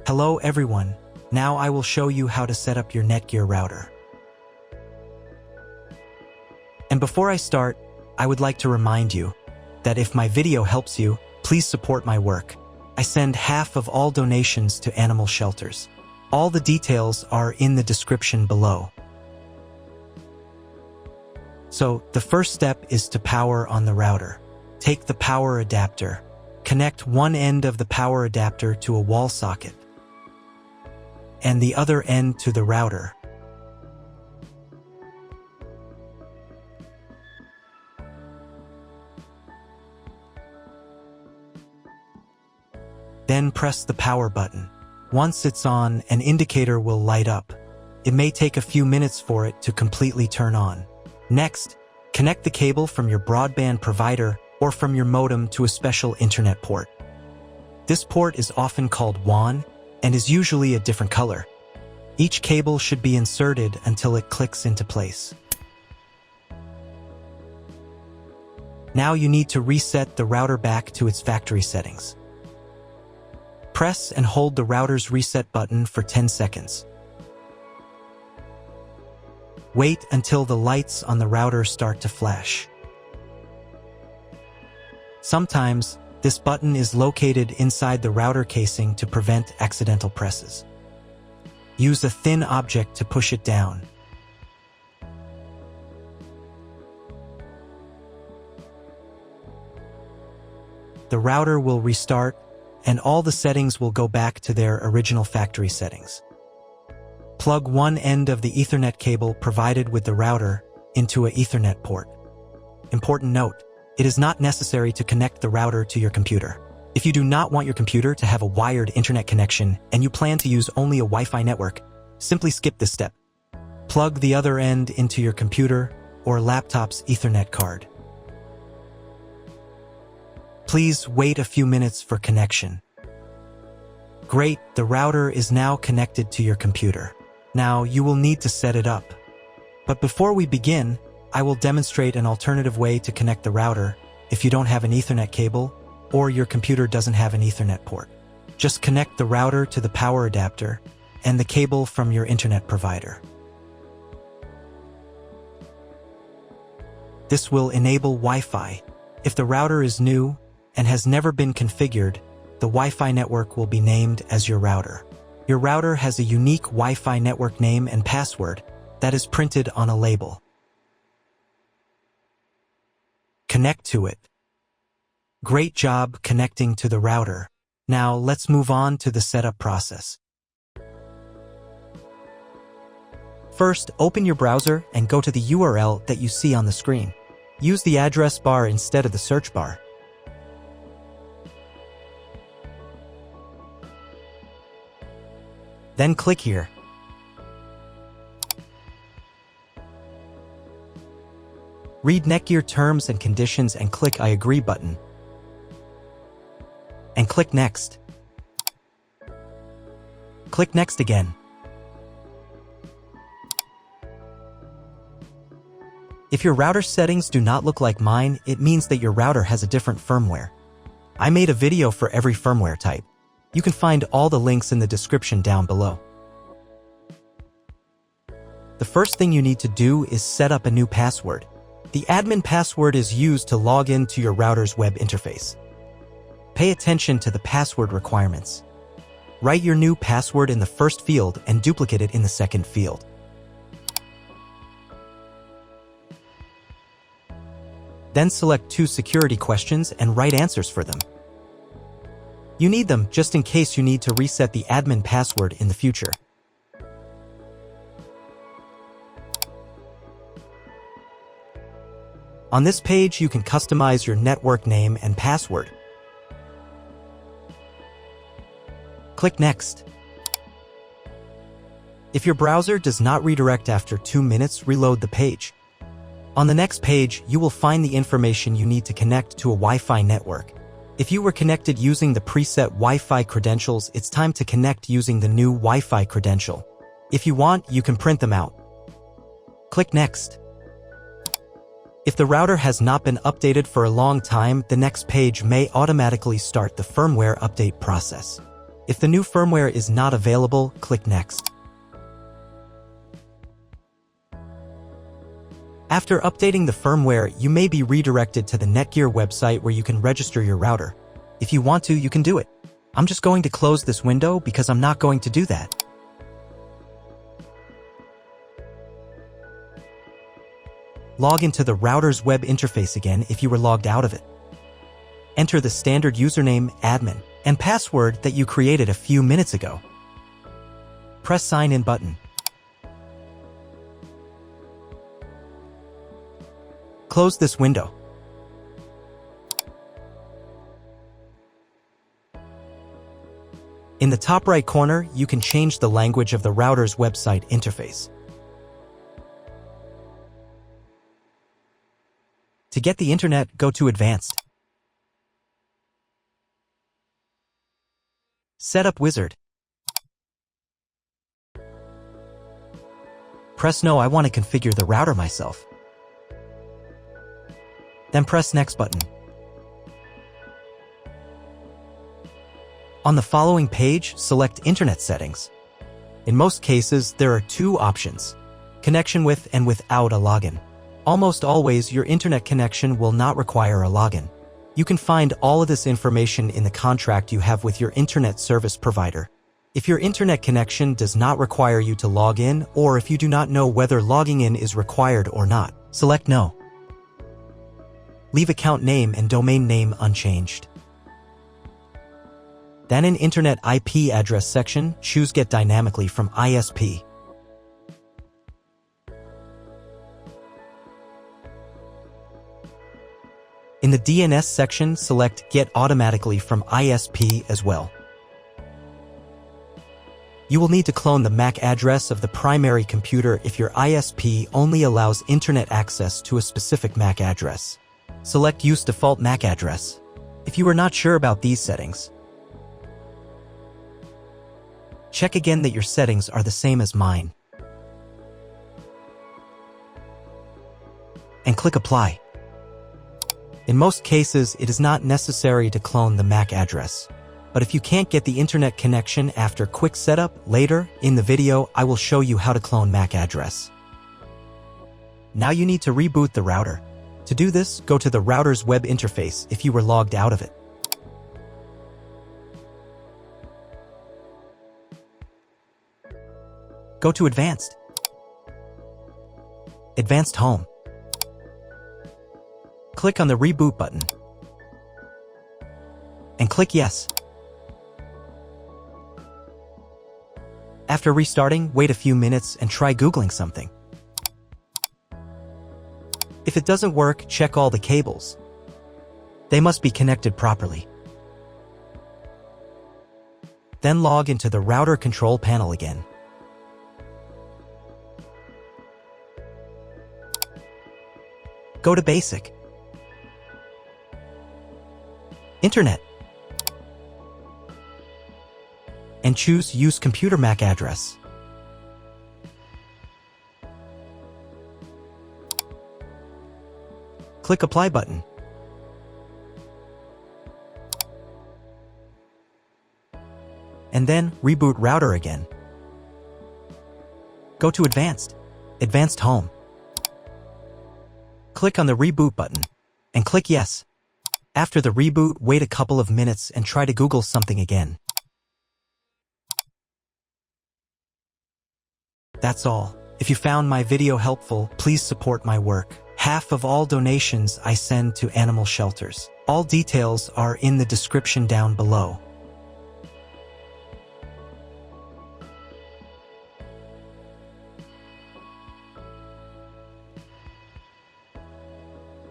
Hello everyone, now I will show you how to set up your NETGEAR router. And before I start, I would like to remind you that if my video helps you, please support my work. I send half of all donations to animal shelters. All the details are in the description below. So, the first step is to power on the router. Take the power adapter. Connect one end of the power adapter to a wall socket and the other end to the router. Then press the power button. Once it's on, an indicator will light up. It may take a few minutes for it to completely turn on. Next, connect the cable from your broadband provider or from your modem to a special internet port. This port is often called WAN and is usually a different color. Each cable should be inserted until it clicks into place. Now you need to reset the router back to its factory settings. Press and hold the router's reset button for 10 seconds. Wait until the lights on the router start to flash. Sometimes, this button is located inside the router casing to prevent accidental presses. Use a thin object to push it down. The router will restart, and all the settings will go back to their original factory settings. Plug one end of the Ethernet cable provided with the router into an Ethernet port. Important note, it is not necessary to connect the router to your computer. If you do not want your computer to have a wired internet connection and you plan to use only a Wi-Fi network, simply skip this step. Plug the other end into your computer or laptop's Ethernet card. Please wait a few minutes for connection. Great, the router is now connected to your computer. Now you will need to set it up. But before we begin, I will demonstrate an alternative way to connect the router if you don't have an Ethernet cable or your computer doesn't have an Ethernet port. Just connect the router to the power adapter and the cable from your internet provider. This will enable Wi-Fi. If the router is new and has never been configured, the Wi-Fi network will be named as your router. Your router has a unique Wi-Fi network name and password that is printed on a label. Connect to it. Great job connecting to the router. Now let's move on to the setup process. First, open your browser and go to the URL that you see on the screen. Use the address bar instead of the search bar. Then click here. Read NETGEAR terms and conditions and click I agree button. And click Next. Click Next again. If your router settings do not look like mine, it means that your router has a different firmware. I made a video for every firmware type. You can find all the links in the description down below. The first thing you need to do is set up a new password. The admin password is used to log into your router's web interface. Pay attention to the password requirements. Write your new password in the first field and duplicate it in the second field. Then select 2 security questions and write answers for them. You need them just in case you need to reset the admin password in the future. On this page, you can customize your network name and password. Click Next. If your browser does not redirect after 2 minutes, reload the page. On the next page, you will find the information you need to connect to a Wi-Fi network. If you were connected using the preset Wi-Fi credentials, it's time to connect using the new Wi-Fi credential. If you want, you can print them out. Click Next. If the router has not been updated for a long time, the next page may automatically start the firmware update process. If the new firmware is not available, click Next. After updating the firmware, you may be redirected to the NETGEAR website where you can register your router. If you want to, you can do it. I'm just going to close this window because I'm not going to do that. Log into the router's web interface again if you were logged out of it. Enter the standard username, admin, and password that you created a few minutes ago. Press Sign In button. Close this window. In the top right corner, you can change the language of the router's website interface. To get the internet, go to Advanced. Setup Wizard. Press No, I want to configure the router myself. Then press Next button. On the following page, select Internet Settings. In most cases, there are two options: connection with and without a login. Almost always, your internet connection will not require a login. You can find all of this information in the contract you have with your internet service provider. If your internet connection does not require you to log in, or if you do not know whether logging in is required or not, select No. Leave account name and domain name unchanged. Then in Internet IP address section, choose Get Dynamically from ISP. In the DNS section, select Get Automatically from ISP as well. You will need to clone the MAC address of the primary computer if your ISP only allows internet access to a specific MAC address. Select Use Default MAC Address. If you are not sure about these settings, check again that your settings are the same as mine. And click Apply. In most cases, it is not necessary to clone the MAC address. But if you can't get the internet connection after quick setup, later in the video, I will show you how to clone MAC address. Now you need to reboot the router. To do this, go to the router's web interface if you were logged out of it. Go to Advanced. Advanced Home. Click on the Reboot button. And click Yes. After restarting, wait a few minutes and try Googling something. If it doesn't work, check all the cables. They must be connected properly. Then log into the router control panel again. Go to Basic. Internet. And choose Use Computer MAC Address. Click Apply button. And then reboot router again. Go to Advanced. Advanced Home. Click on the Reboot button and click Yes. After the reboot, wait a couple of minutes and try to Google something again. That's all. If you found my video helpful, please support my work. Half of all donations I send to animal shelters. All details are in the description down below.